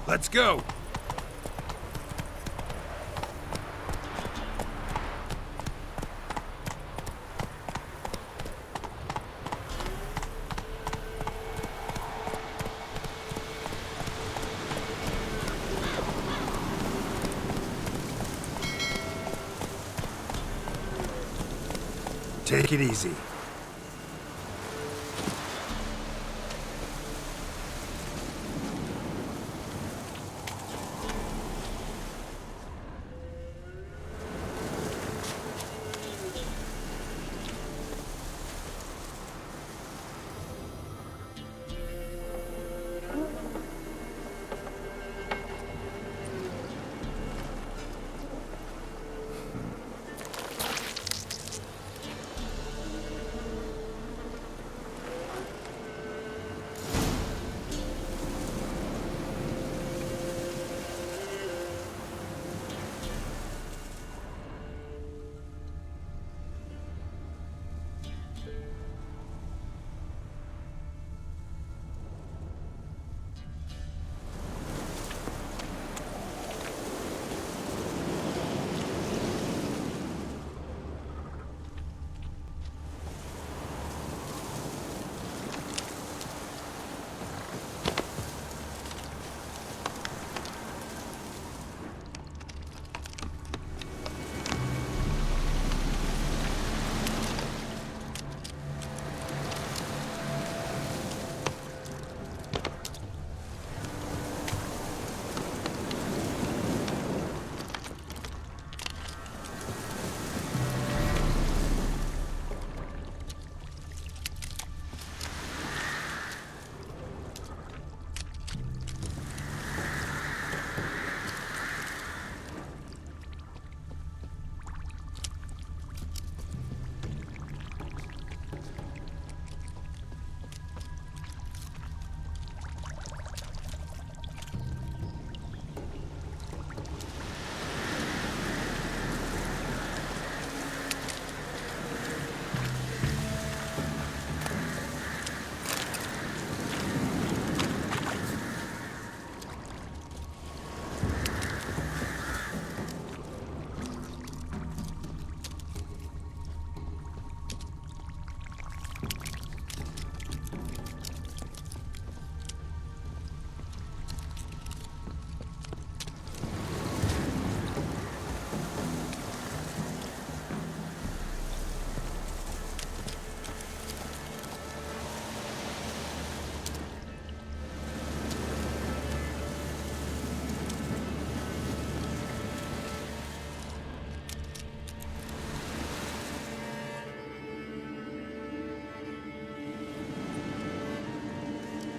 Let's go! Take it easy.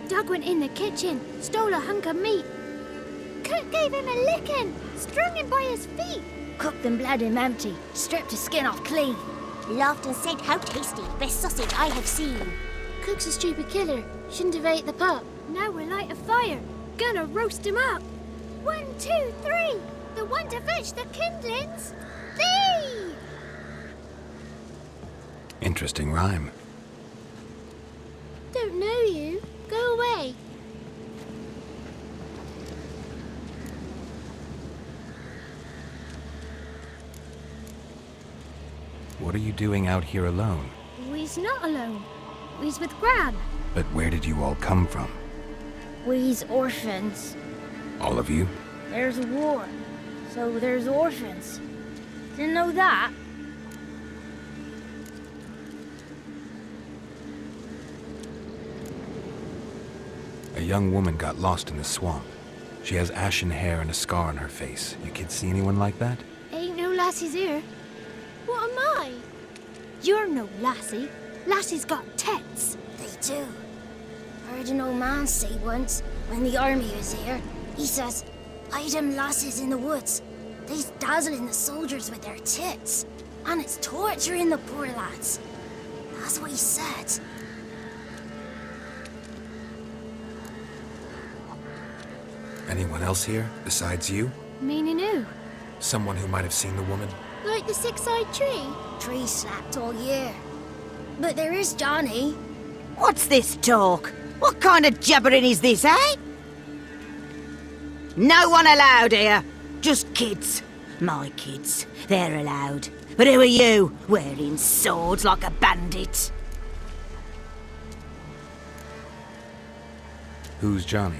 Doug went in the kitchen, stole a hunk of meat. Cook gave him a licking, strung him by his feet. Cooked and bled him empty, stripped his skin off clean. Laughed and said, "How tasty, best sausage I have seen." Cook's a stupid killer, shouldn't have ate the pup. Now we'll light a fire, gonna roast him up. 1, 2, 3, the one to fetch the kindlings. Thee! Interesting rhyme. Don't know you. Go away. What are you doing out here alone? We's not alone. We's with Gran. But where did you all come from? We's orphans. All of you? There's a war, so there's orphans. Didn't know that? A young woman got lost in the swamp. She has ashen hair and a scar on her face. You kids see anyone like that? Ain't no lassies here. What am I? You're no lassie. Lassie's got tits. They do. Heard an old man say once, when the army was here, he says, "I them lasses in the woods. They's dazzling the soldiers with their tits, and it's torturing the poor lads." That's what he said. Anyone else here, besides you? Meaning who? Someone who might have seen the woman? Like the six-eyed tree? Tree slapped all year. But there is Johnny. What's this talk? What kind of jabbering is this, eh? No one allowed here. Just kids. My kids. They're allowed. But who are you, wearing swords like a bandit? Who's Johnny?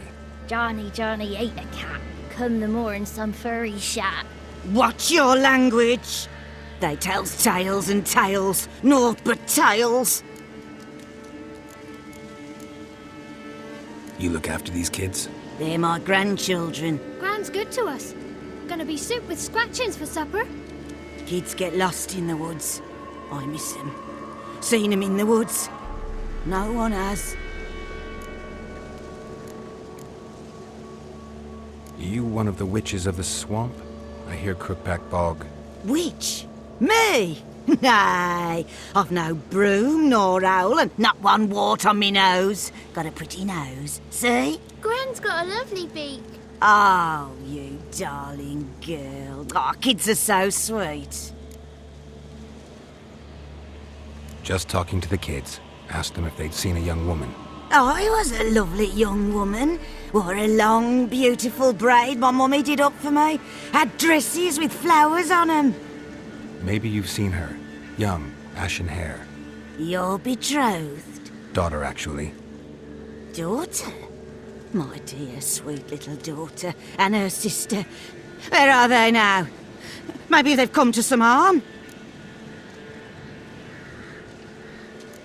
Johnny ate a cat. Come the more in some furry shat. What's your language? They tells tales and tales, naught but tales. You look after these kids? They're my grandchildren. Gran's good to us. Gonna be soup with scratchings for supper. Kids get lost in the woods. I miss them. Seen them in the woods. No one has. You one of the witches of the swamp? I hear Crookback Bog. Witch? Me? Nay, I've no broom nor owl and not one wart on me nose. Got a pretty nose, see? Gran's got a lovely beak. Oh, you darling girl. Oh, kids are so sweet. Just talking to the kids. Asked them if they'd seen a young woman. I was a lovely young woman. Wore a long, beautiful braid my mummy did up for me. Had dresses with flowers on 'em. Maybe you've seen her. Young, ashen hair. Your betrothed? Daughter, actually. Daughter? My dear, sweet little daughter. And her sister. Where are they now? Maybe they've come to some harm?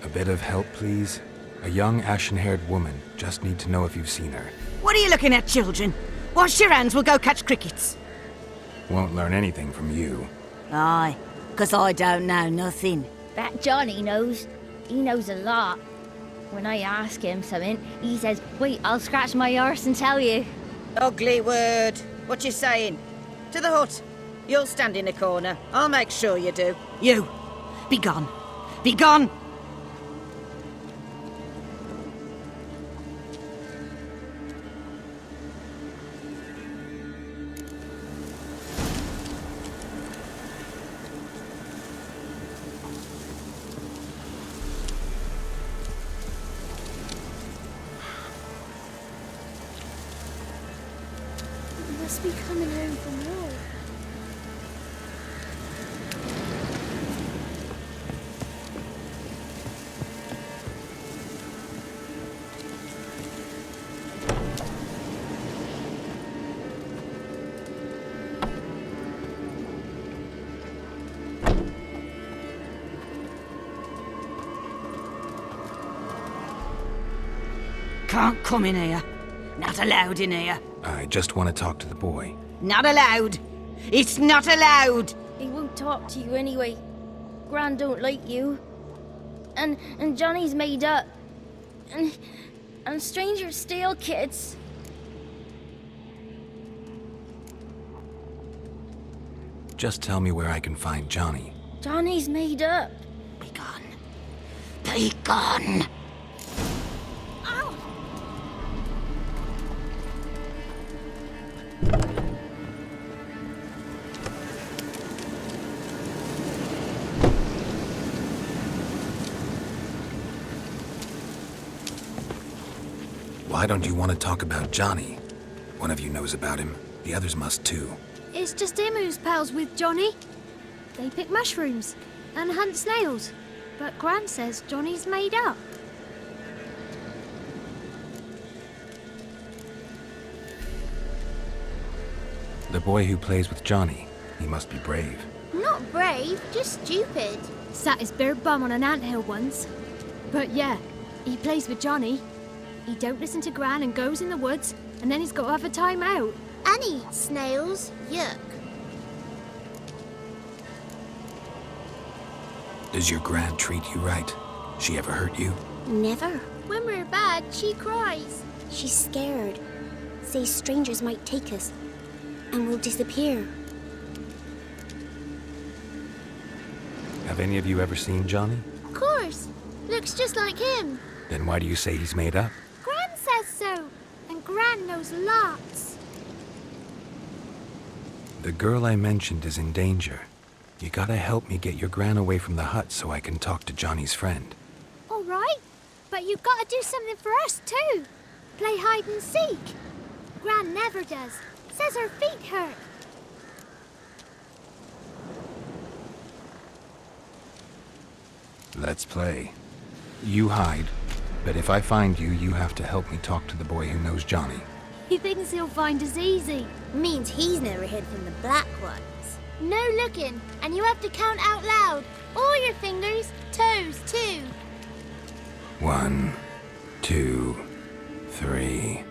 A bit of help, please? A young, ashen-haired woman. Just need to know if you've seen her. What are you looking at, children? Wash your hands, we'll go catch crickets. Won't learn anything from you. Aye, 'cause I don't know nothing. That Johnny knows. He knows a lot. When I ask him something, he says, wait, I'll scratch my arse and tell you. Ugly word. What you saying? To the hut. You'll stand in a corner. I'll make sure you do. You, be gone. Be gone! Must be coming home from war. Can't come in here. Not allowed in here. I just want to talk to the boy. Not allowed. It's not allowed. He won't talk to you anyway. Gran don't like you. And Johnny's made up. And strangers steal kids. Just tell me where I can find Johnny. Johnny's made up. Be gone. Be gone. Ow! Why don't you want to talk about Johnny? One of you knows about him. The others must too. It's just him who's pals with Johnny. They pick mushrooms and hunt snails. But Gran says Johnny's made up. The boy who plays with Johnny. He must be brave. Not brave, just stupid. Sat his bare bum on an anthill once. But yeah, he plays with Johnny. He don't listen to Gran and goes in the woods, and then he's got to have a time out. And eat snails. Yuck. Does your Gran treat you right? She ever hurt you? Never. When we're bad, she cries. She's scared. Says strangers might take us. And we'll disappear. Have any of you ever seen Johnny? Of course. Looks just like him. Then why do you say he's made up? Gran says so. And Gran knows lots. The girl I mentioned is in danger. You gotta help me get your Gran away from the hut so I can talk to Johnny's friend. All right. But you've got to do something for us too. Play hide and seek. Gran never does. says her feet hurt. Let's play. You hide, but if I find you, you have to help me talk to the boy who knows Johnny. He thinks he'll find us easy. Means he's never hid from the black ones. No looking, and you have to count out loud. All your fingers, toes too. 1, 2, 3,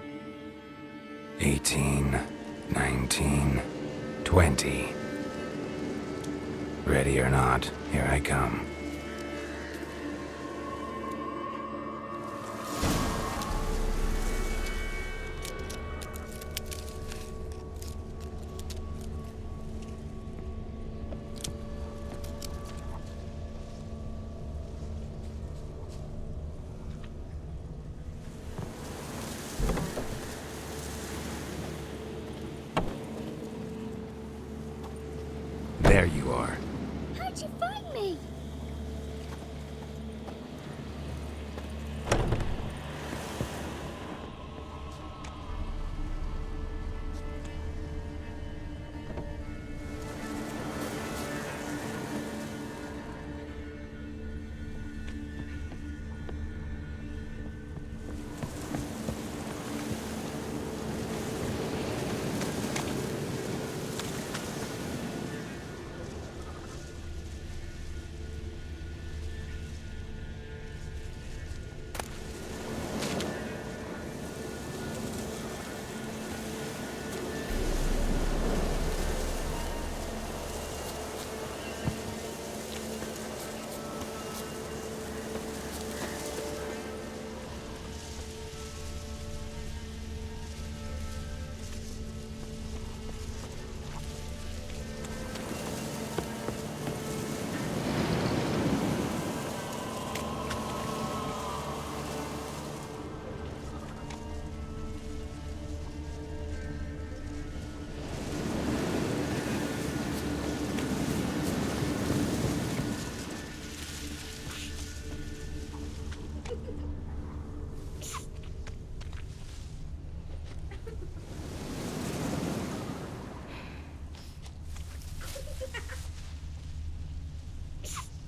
18, 19, 20. Ready or not, here I come. There you are. How'd you find me?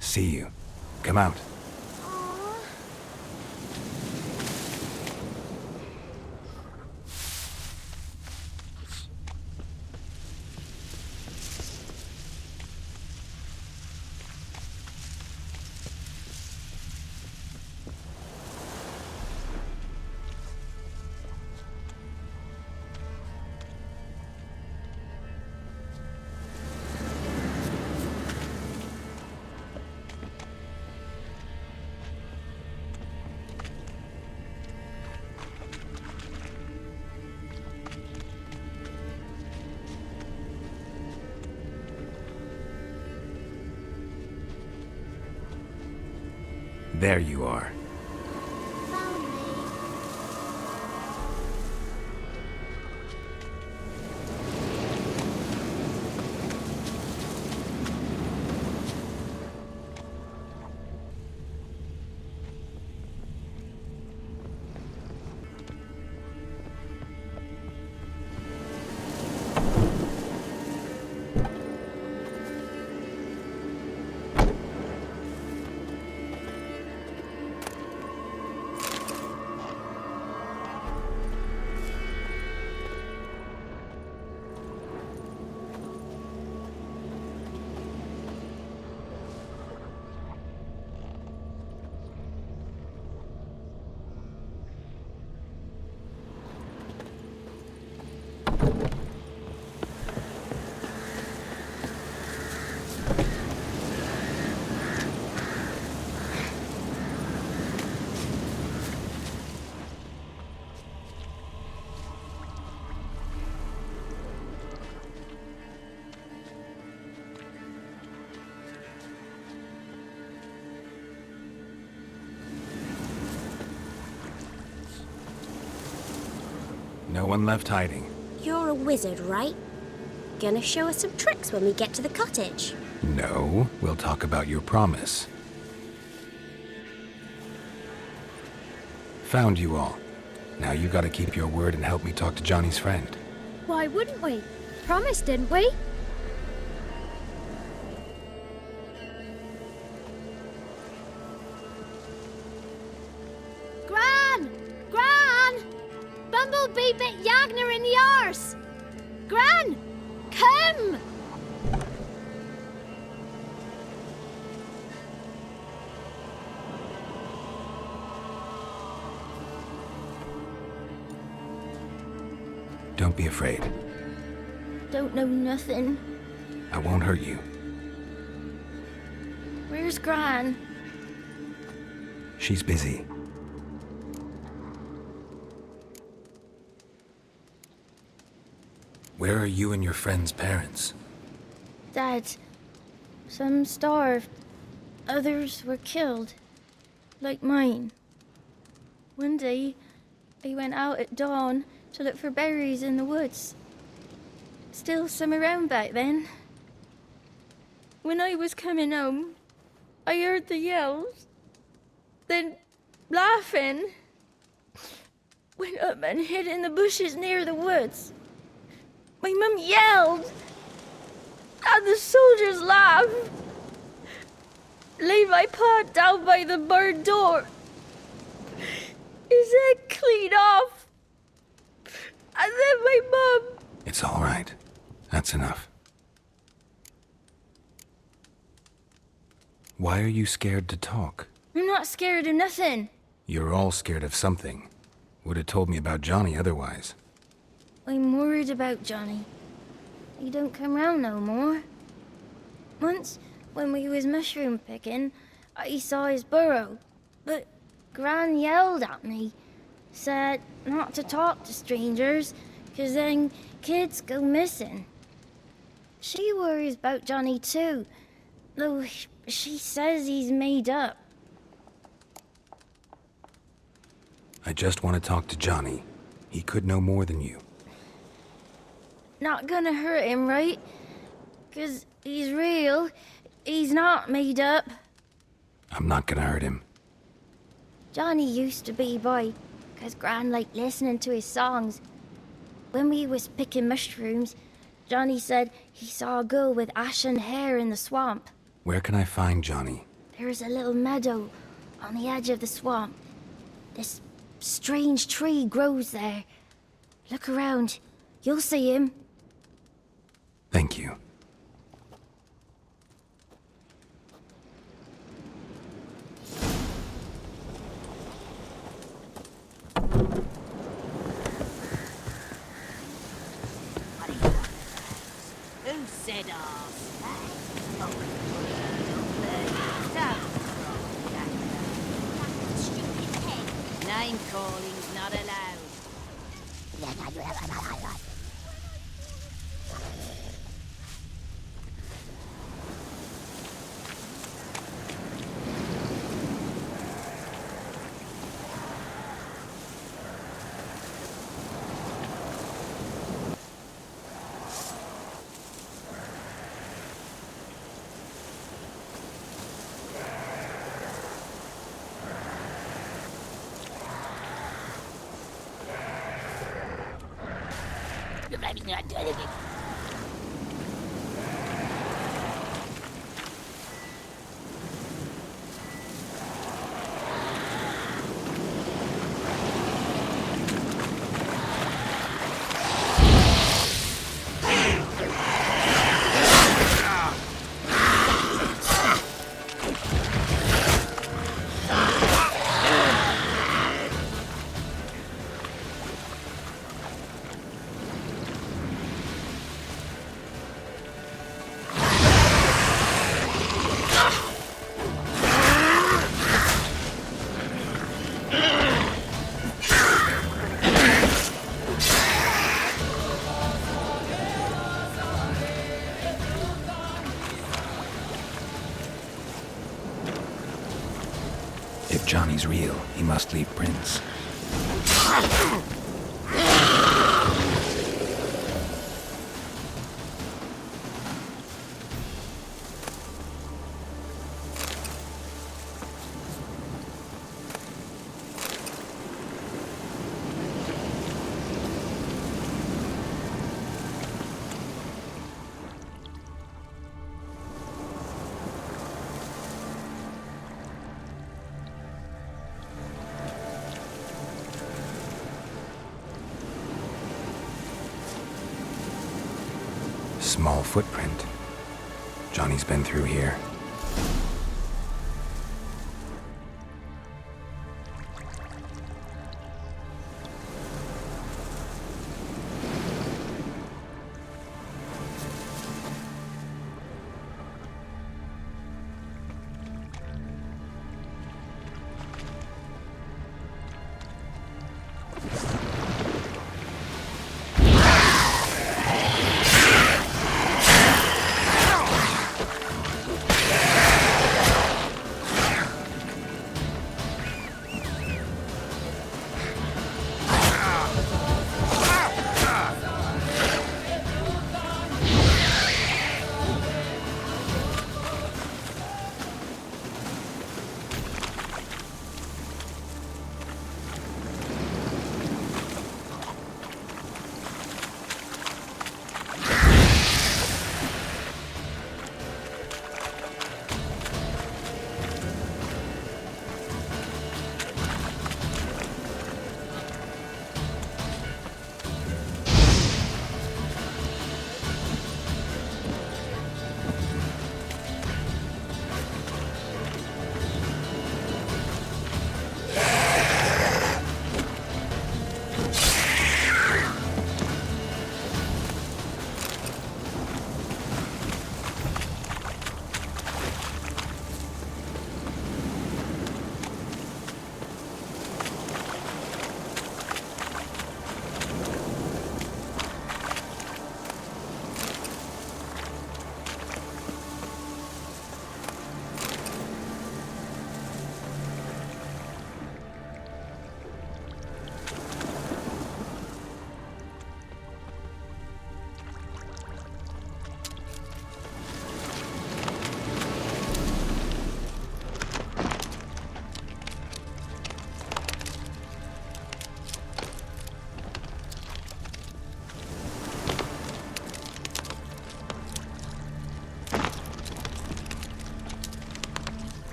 See you. Come out. There you are. Found me. No one left hiding. You're a wizard, right? Gonna show us some tricks when we get to the cottage. No, we'll talk about your promise. Found you all. Now you gotta keep your word and help me talk to Johnny's friend. Why wouldn't we? Promised, didn't we? Gran! Gran! Bumblebee bit Yagner in the arse! Gran! Come! Don't be afraid. Don't know nothing. I won't hurt you. Where's Gran? She's busy. Where are you and your friend's parents? Dad. Some starved. Others were killed. Like mine. One day, I went out at dawn to look for berries in the woods. Still some around back then. When I was coming home, I heard the yells. Then, laughing, went up and hid in the bushes near the woods. My mum yelled, and the soldiers laughed. Laid my pa down by the barn door. His head clean off. And then my mum... It's all right. That's enough. Why are you scared to talk? I'm not scared of nothing. You're all scared of something. Would have told me about Johnny otherwise. I'm worried about Johnny. He don't come round no more. Once, when we was mushroom picking, I saw his burrow. But Gran yelled at me. Said not to talk to strangers, 'cause then kids go missing. She worries about Johnny too, though she says he's made up. I just want to talk to Johnny. He could know more than you. Not gonna hurt him, right? 'Cause he's real. He's not made up. I'm not gonna hurt him. Johnny used to be boy, 'cause Gran liked listening to his songs. When we was picking mushrooms, Johnny said he saw a girl with ashen hair in the swamp. Where can I find Johnny? There's a little meadow on the edge of the swamp. This strange tree grows there. Look around. You'll see him. Thank you. Who said ours? Name calling's not allowed. If Johnny's real, he must leave prints. Small footprint. Johnny's been through here.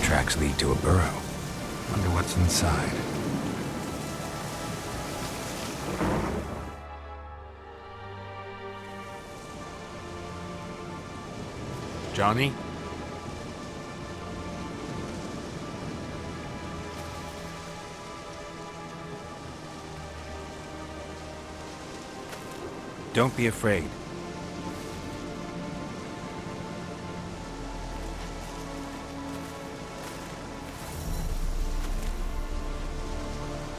Tracks lead to a burrow. Wonder what's inside. Johnny? Don't be afraid.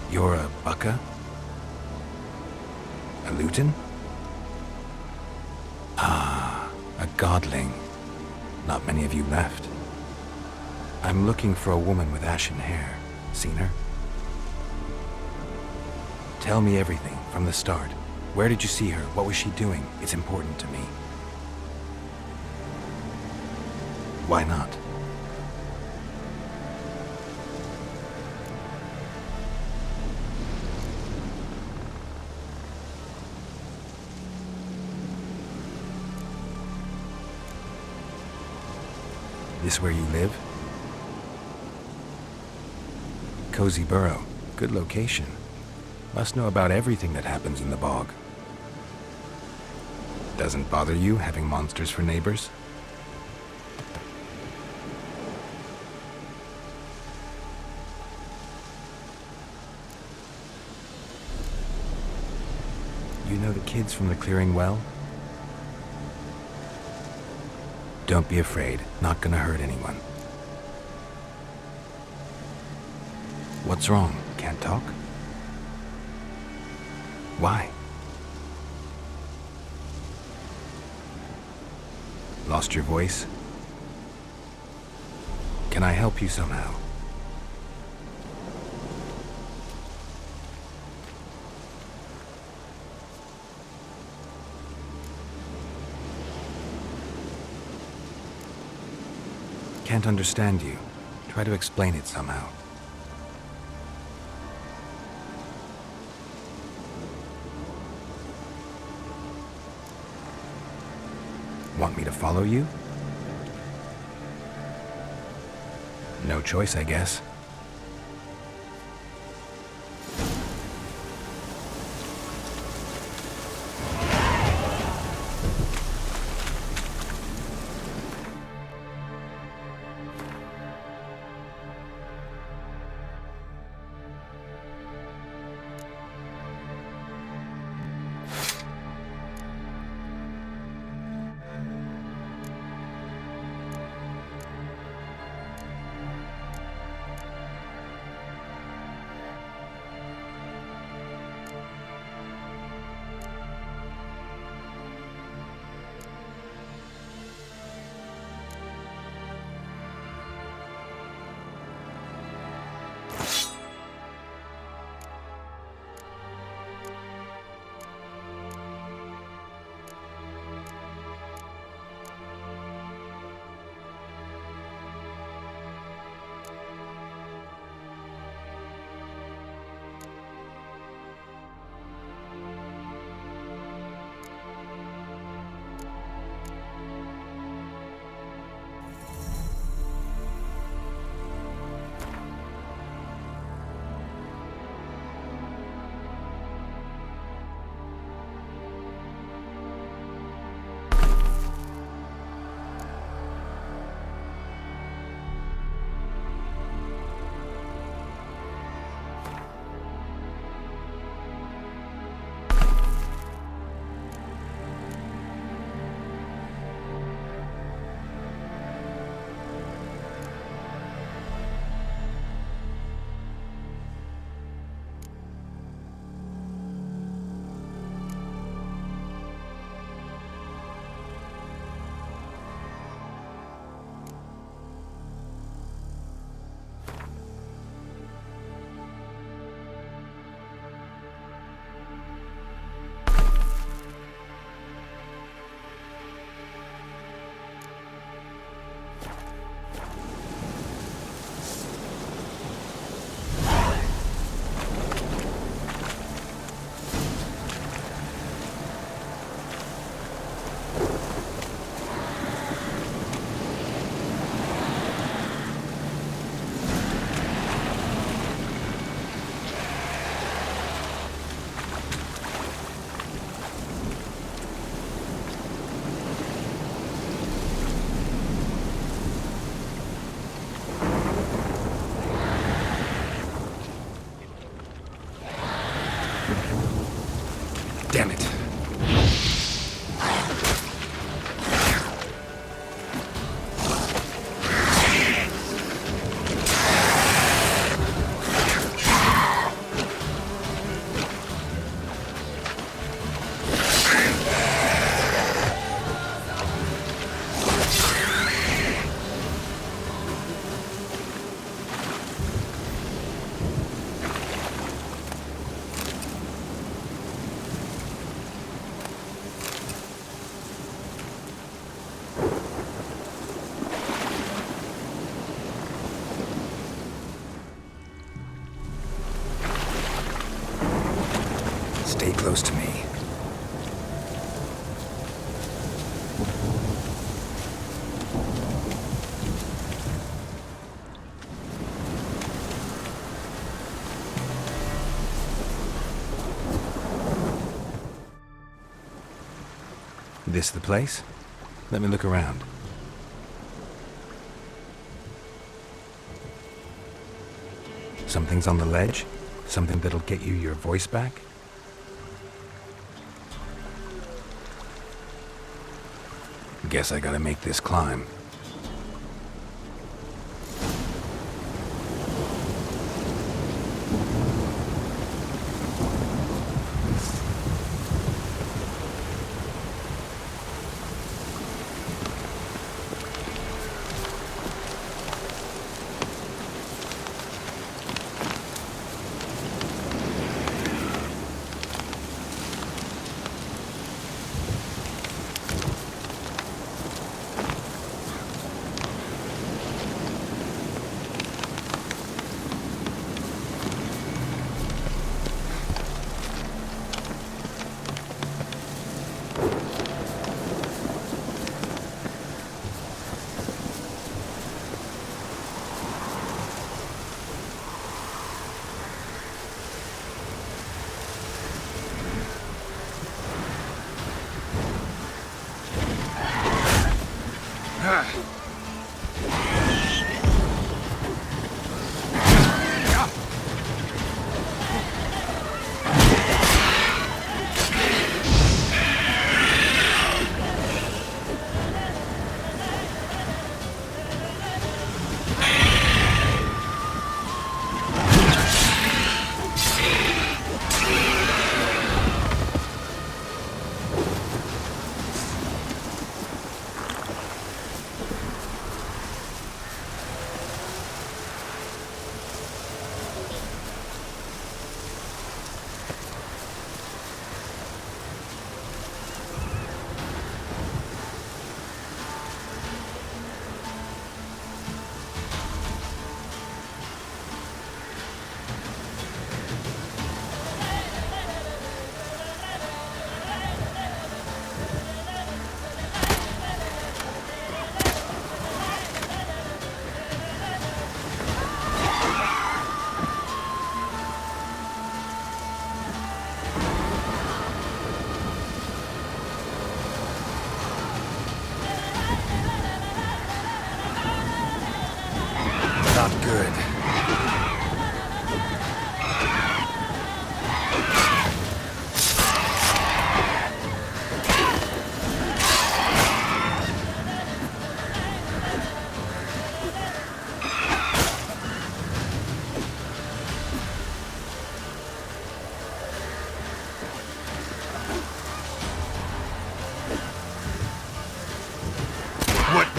You're a bucka? A luton? Ah, a godling. Not many of you left. I'm looking for a woman with ashen hair. Seen her? Tell me everything, from the start. Where did you see her? What was she doing? It's important to me. Why not? This where you live? Cozy burrow. Good location. Must know about everything that happens in the bog. Doesn't bother you having monsters for neighbors? You know the kids from the clearing well? Don't be afraid. Not gonna hurt anyone. What's wrong? Can't talk? Why? Lost your voice? Can I help you somehow? Can't understand you. Try to explain it somehow. Want me to follow you? No choice, I guess. Damn it. Stay close to me. This the place? Let me look around. Something's on the ledge? Something that'll get you your voice back? Guess I gotta make this climb.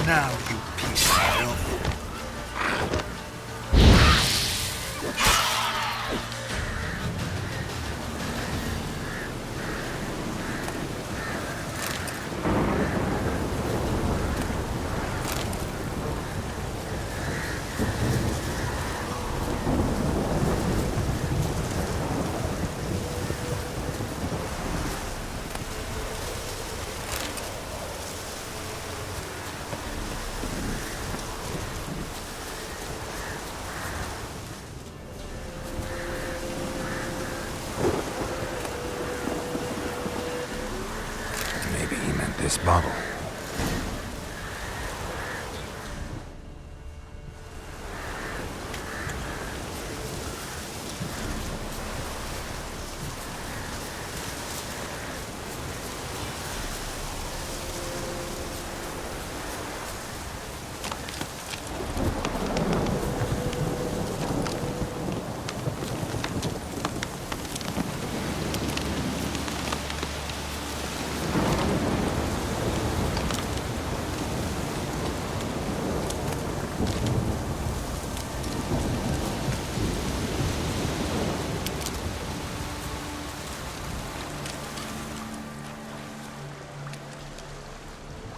now, you piece of elf. This bottle.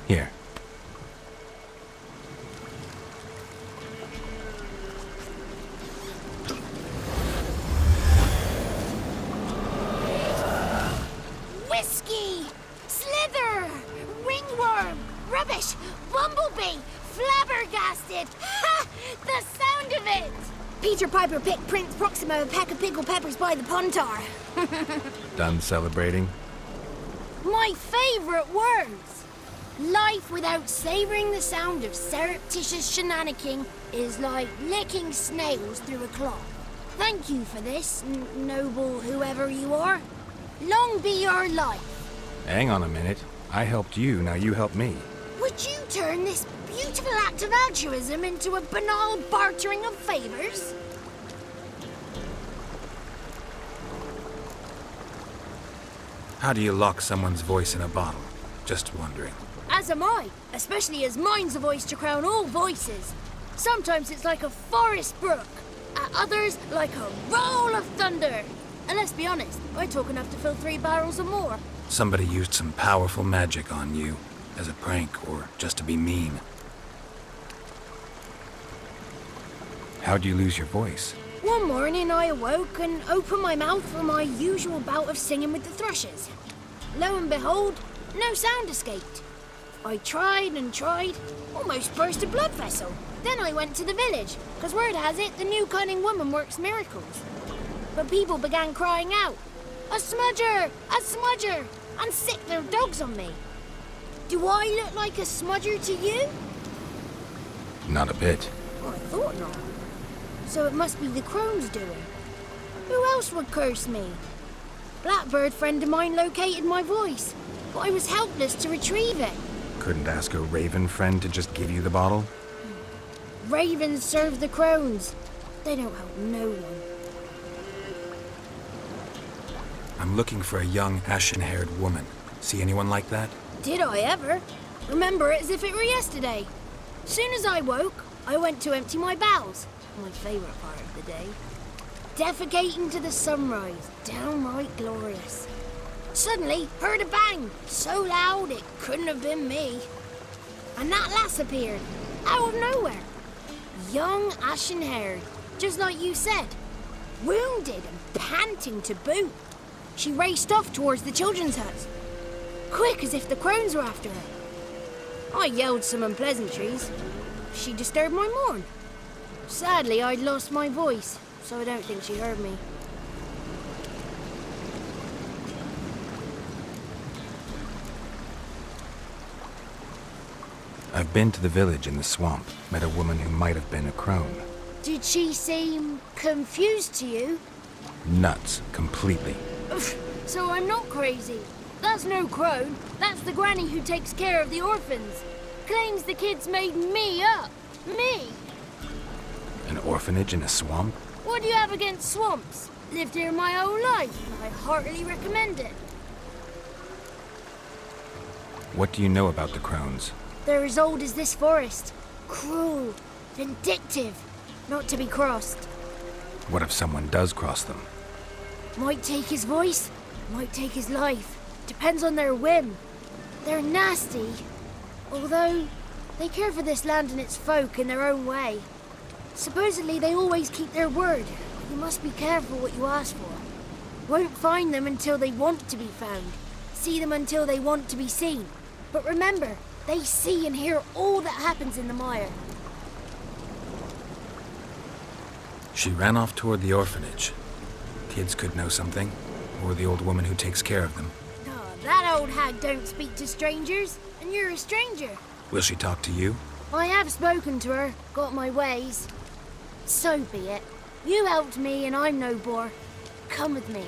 Here. Whiskey! Slither! Ringworm! Rubbish! Bumblebee! Flabbergasted! Ha! The sound of it! Peter Piper picked Prince Proximo a peck of pickled peppers by the Pontar. Done celebrating? My favourite words! Life without savouring the sound of surreptitious shenanigans is like licking snails through a cloth. Thank you for this, noble whoever you are. Long be your life. Hang on a minute. I helped you, now you help me. Would you turn this beautiful act of altruism into a banal bartering of favours? How do you lock someone's voice in a bottle? Just wondering. As am I, especially as mine's a voice to crown all voices. Sometimes it's like a forest brook, at others like a roll of thunder. And let's be honest, I talk enough to fill 3 barrels or more. Somebody used some powerful magic on you, as a prank or just to be mean. How'd you lose your voice? One morning I awoke and opened my mouth for my usual bout of singing with the thrushes. Lo and behold, no sound escaped. I tried and tried, almost burst a blood vessel. Then I went to the village, because word has it the new cunning woman works miracles. But people began crying out, "A smudger! A smudger!" and sick their dogs on me. Do I look like a smudger to you? Not a bit. Well, I thought not. So it must be the crone's doing. Who else would curse me? Blackbird friend of mine located my voice, but I was helpless to retrieve it. Couldn't ask a raven friend to just give you the bottle? Ravens serve the crones. They don't help no one. I'm looking for a young, ashen-haired woman. See anyone like that? Did I ever? Remember it as if it were yesterday. Soon as I woke, I went to empty my bowels. My favourite part of the day. Defecating to the sunrise. Downright glorious. Suddenly, heard a bang. So loud it couldn't have been me. And that lass appeared. Out of nowhere. Young, ashen-haired. Just like you said. Wounded and panting to boot. She raced off towards the children's huts. Quick as if the crones were after her. I yelled some unpleasantries. She disturbed my morn. Sadly, I'd lost my voice, so I don't think she heard me. I've been to the village in the swamp, met a woman who might have been a crone. Did she seem confused to you? Nuts, completely. So I'm not crazy. That's no crone. That's the granny who takes care of the orphans. Claims the kids made me up. Me! An orphanage in a swamp? What do you have against swamps? Lived here my whole life. I heartily recommend it. What do you know about the crones? They're as old as this forest. Cruel, vindictive, not to be crossed. What if someone does cross them? Might take his voice, might take his life. Depends on their whim. They're nasty, although they care for this land and its folk in their own way. Supposedly they always keep their word. You must be careful what you ask for. Won't find them until they want to be found. See them until they want to be seen. But remember, they see and hear all that happens in the mire. She ran off toward the orphanage. Kids could know something, or the old woman who takes care of them. Oh, that old hag don't speak to strangers, and you're a stranger. Will she talk to you? I have spoken to her, got my ways. So be it. You helped me and I'm no bore. Come with me.